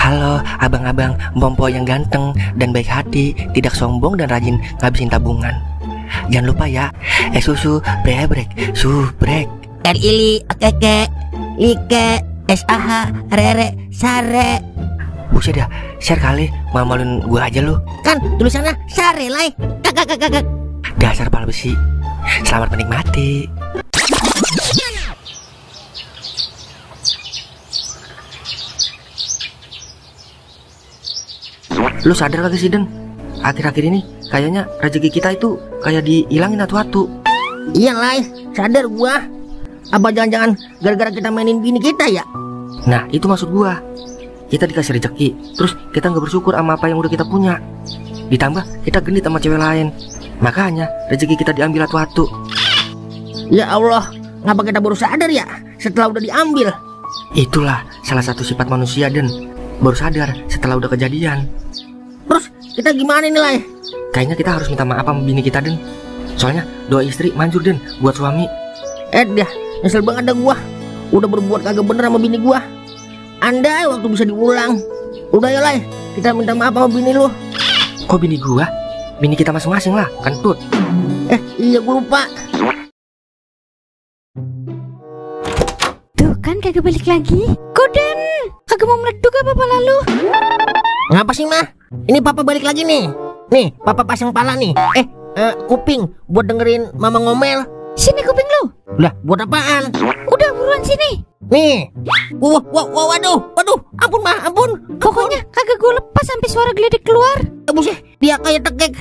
Halo abang-abang Bompo yang ganteng dan baik hati, tidak sombong dan rajin ngabisin tabungan. Jangan lupa ya, susu brebrek, subrek. Ili, keke, like, sah, rere, sare. Buset dah, share kali, malu-maluin gue aja lu. Kan tulisannya sare lai. Kakak. Dasar pala besi. Selamat menikmati. Lu sadar kagak sih, Den? Akhir-akhir ini kayaknya rezeki kita itu kayak dihilangin atu-atu. Iya lai, sadar gua. Apa jangan-jangan gara-gara kita mainin bini kita ya? Nah itu maksud gua. Kita dikasih rezeki, terus kita nggak bersyukur sama apa yang udah kita punya. Ditambah kita genit sama cewek lain. Makanya rezeki kita diambil atu-atu. Ya Allah, ngapa kita baru sadar ya setelah udah diambil? Itulah salah satu sifat manusia, Den. Baru sadar setelah udah kejadian. Terus kita gimana nih lai? Kayaknya kita harus minta maaf sama bini kita, Den. Soalnya doa istri manjur, Den, buat suami. Dah, nyesel banget dah gua. Udah berbuat kagak bener sama bini gua. Andai waktu bisa diulang. Udah ya lai, kita minta maaf sama bini lu. Kok bini gua? Bini kita masing-masing lah, kentut. Iya gua lupa. Tuh kan kagak balik lagi. Koden, kagak mau meleduk apa lalu? Ngapa sih mah? Ini papa balik lagi nih. Nih, papa pasang pala nih. Kuping buat dengerin mama ngomel. Sini kuping lu. Lah, buat apaan? Udah buruan sini. Nih. Waduh. Ampun mah, ampun. Pokoknya kagak gue lepas sampai suara geledek keluar. Buset, dia kayak tekek.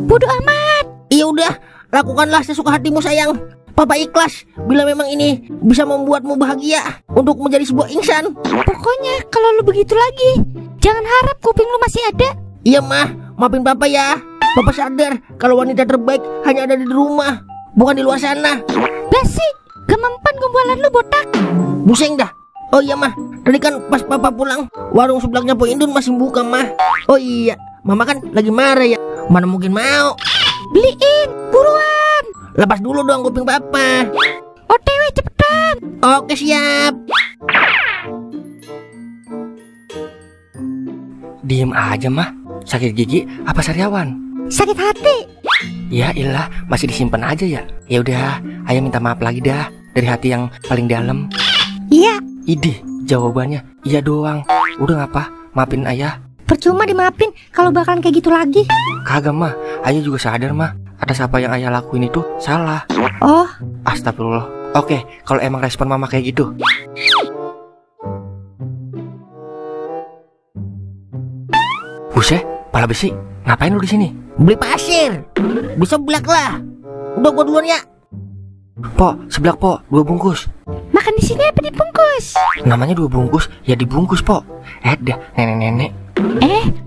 Bodoh amat. Iya udah, lakukanlah sesuka hatimu sayang. Papa ikhlas bila memang ini bisa membuatmu bahagia untuk menjadi sebuah insan. Pokoknya kalau lu begitu lagi, jangan harap kuping lu masih ada. Iya mah, maafin papa ya. Papa sadar kalau wanita terbaik hanya ada di rumah, bukan di luar sana. Basi, gak mempan gombalan lu botak. Buseng dah. Oh iya mah, tadi kan pas papa pulang, warung sebelahnya Po Indun masih buka mah. Oh iya, mama kan lagi marah ya. Mana mungkin mau. Beliin, buruan. Lepas dulu dong kuping papa. OTW cepetan. Oke siap. Diem aja mah. Sakit gigi apa sariawan? Sakit hati. Ya ilah, masih disimpan aja ya. Ya udah, ayah minta maaf lagi dah dari hati yang paling dalam. Iya. Idih, jawabannya iya doang. Udah ngapa? Maafin ayah. Percuma dimaafin kalau bakalan kayak gitu lagi. Kagak mah, ayah juga sadar mah atas apa yang ayah lakuin itu salah. Oh, astagfirullah. Oke, kalau emang respon mama kayak gitu. Buset, pala besi, ngapain lu di sini? Beli pasir. Bisa belak lah. Udah gua duluan ya. Po, seblak po, 2 bungkus. makan di sini apa dibungkus? Namanya 2 bungkus, ya dibungkus po. Dah, nenek-nenek.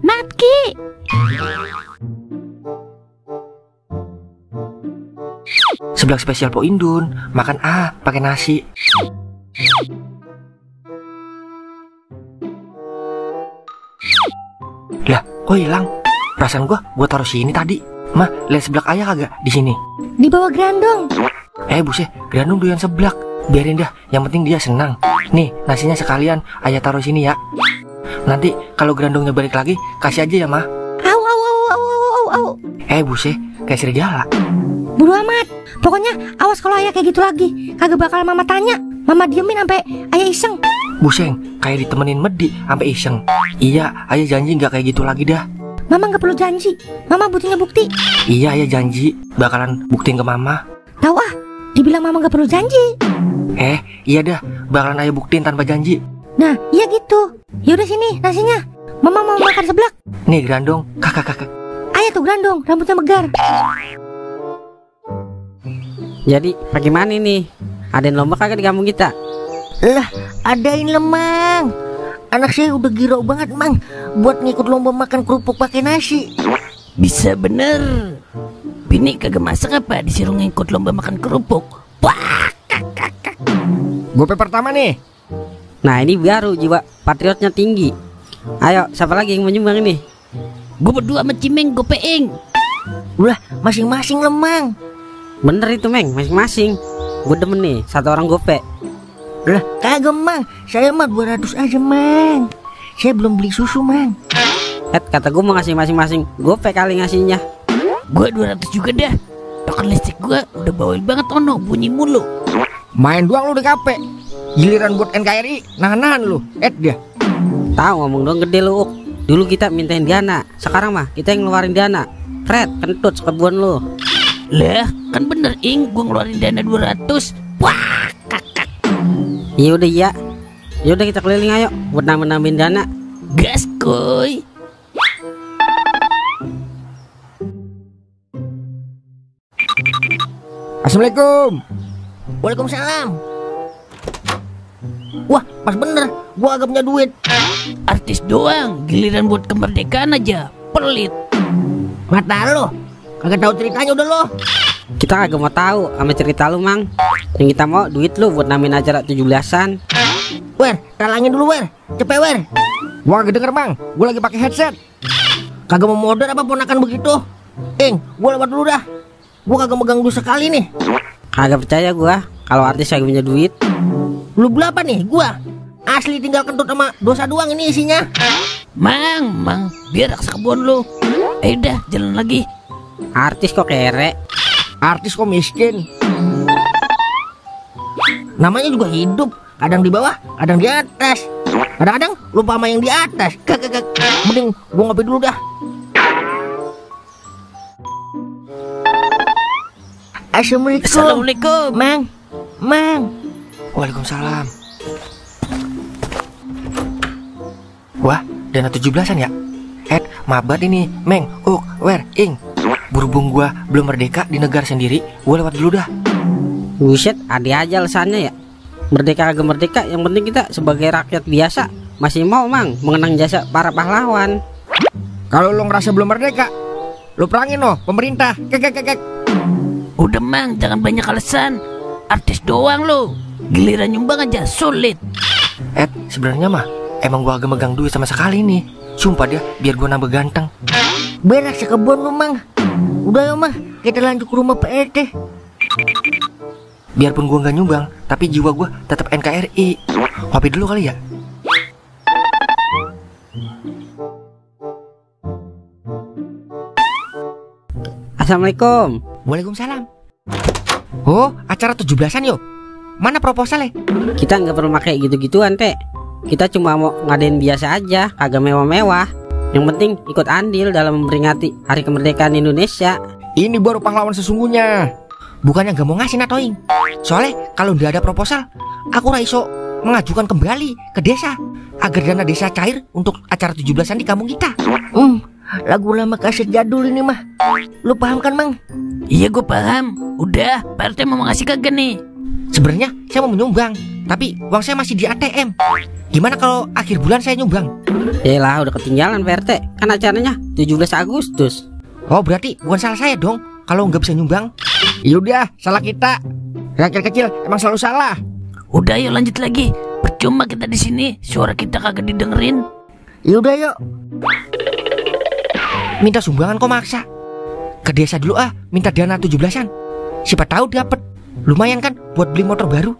Natki. Seblak spesial Po Indun, makan pakai nasi. Lah, kok hilang? Perasaan gua taruh sini tadi. Mah, lihat seblak ayah kagak di sini? Di bawah gerandong. Buset, gerandong doyan seblak. Biarin dah, yang penting dia senang. Nih, nasinya sekalian ayah taruh sini ya. Nanti kalau gerandongnya balik lagi, kasih aja ya, Mah. Au. Buset, kayak serigala. Bodo amat. Pokoknya awas kalau ayah kayak gitu lagi. Kagak bakal mama tanya. Mama diemin sampai ayah iseng. Buseng, kayak ditemenin Medi sampai iseng. Iya, ayah janji nggak kayak gitu lagi dah. Mama nggak perlu janji. Mama butuhnya bukti. Iya, ayah janji bakalan buktiin ke mama. Tahu dibilang mama nggak perlu janji. Iya dah, bakalan ayah buktiin tanpa janji. Nah, iya gitu. Yaudah sini nasinya. Mama mau makan seblak. Nih gerandong, kakak. Ayah tuh gerandong, rambutnya megar. Jadi bagaimana nih? Adain lomba kagak di kampung kita? Lah, adain lemang. Anak saya udah giro banget mang buat ngikut lomba makan kerupuk pakai nasi. Bisa bener. Bini kagak masak apa disuruh ngikut lomba makan kerupuk. Wah, Gope pertama nih. Nah ini baru jiwa patriotnya tinggi. Ayo siapa lagi yang mau nyumbang ini? gue berdua sama Cimeng gopeing. Udah masing-masing lemang. Bener itu Meng, masing-masing. Gue demen nih, 1 orang gope. Lah kagak mang, saya mah 200 aja mang. saya belum beli susu, Mang. Kata gue mau ngasih masing-masing, gue kali ngasihnya. Gua 200 juga dah. Token listrik gua udah bawel banget ono, bunyi mulu. Main doang lu di kafe. Giliran buat NKRI, nahan-nahan lu. Dia. Tahu ngomong dong gede lu, Uk. Dulu kita mintain dana, sekarang mah kita yang ngeluarin dana. Fred, kentut sekebun lu. Lah, kan bener Ing, gua ngeluarin dana 200. Wah, kakak. Ya udah ya. Ya udah kita keliling ayo buat nambah-nambahin dana. Gas, koy. Assalamualaikum. Waalaikumsalam. Wah, pas bener, gua agak punya duit. Artis doang, giliran buat kemerdekaan aja pelit. Mata lo, kagak tahu ceritanya udah lo. Kita kagak mau tahu sama cerita lu, Mang. Yang kita mau duit lu buat nambahin acara 17-an. Wer, talangin dulu Wer, cepet Wer. Gua kagak denger Bang, gua lagi pakai headset. Kagak mau modern apa ponakan begitu? Gua lewat dulu dah. Gua kagak megang duit sekali nih. Kagak percaya gua kalau artis kagak punya duit. Lu beli apa nih? Gua asli tinggal kentut sama dosa doang ini isinya. Mang, biar sekebun lu. Udah, jalan lagi. Artis kok kere. Artis kok miskin. Namanya juga hidup, kadang di bawah, kadang di atas. Kadang-kadang lupa sama yang di atas. Kagak. Mending gua ngopi dulu dah. Assalamualaikum. Mang. Waalaikumsalam. Wah, dana 17-an ya? Maaf banget ini, Meng, Uk, Wer, Ing. Berhubung gua belum merdeka di negara sendiri, gua lewat dulu dah. Buset, ada aja alasannya ya. Merdeka kagak merdeka, yang penting kita sebagai rakyat biasa masih mau, Mang, mengenang jasa para pahlawan. Kalau lo ngerasa belum merdeka, lo perangin loh pemerintah. Kek. Udah Mang, jangan banyak alasan. Artis doang lo, giliran nyumbang aja sulit. Sebenarnya mah emang gua agak megang duit sama sekali nih. Sumpah dia, biar gua nambah ganteng. Berak sekebun lu Mang. Udah ya Mah, kita lanjut ke rumah PRT. Biarpun gua nggak nyumbang, tapi jiwa gua tetap NKRI. Ngopi dulu kali ya. Assalamualaikum. Waalaikumsalam. Oh, acara 17-an yuk. Mana proposalnya? Kita nggak perlu pakai gitu-gituan, Teh. Kita cuma mau ngadain biasa aja, kagak mewah-mewah. Yang penting ikut andil dalam memperingati Hari Kemerdekaan Indonesia. Ini baru pahlawan sesungguhnya. Bukannya gak mau ngasih natoing. Soalnya kalau udah ada proposal, aku raiso mengajukan kembali ke desa agar dana desa cair untuk acara 17-an di kampung kita. Lagu lama kaset jadul ini mah. Lu paham kan Mang? Iya gue paham. Udah, Pak RT mau ngasih kagak nih? Sebenarnya saya mau menyumbang, tapi uang saya masih di ATM. Gimana kalau akhir bulan saya nyumbang? Yalah, udah ketinggalan Pak RT. Kan acaranya 17 Agustus. Oh, berarti bukan salah saya dong kalau nggak bisa nyumbang. Yaudah, salah kita. Rakyat kecil emang selalu salah. Udah yuk lanjut lagi. Percuma kita di sini, suara kita kagak didengerin. Yaudah yuk. Minta sumbangan kok maksa. Ke desa dulu minta dana 17-an. Siapa tahu dapet. Lumayan kan buat beli motor baru.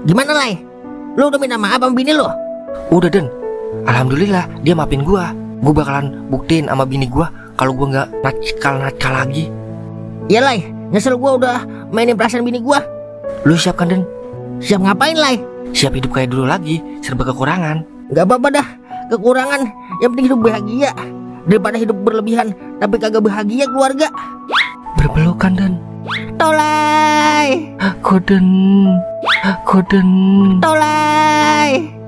Gimana Lai? Lu udah minta maaf sama bini lu? Udah Den, alhamdulillah dia maafin gua. Gua bakalan buktiin sama bini gua kalau gua nggak nakal lagi. Ya Lai, nyesel gua udah mainin perasaan bini gua. Lu siap kan Den? Siap ngapain Lai? Siap hidup kayak dulu lagi, serba kekurangan. Gak apa-apa dah, kekurangan. Yang penting hidup bahagia daripada hidup berlebihan tapi kagak bahagia keluarga. Berpelukan Den. Tolai. Koden. Tolai.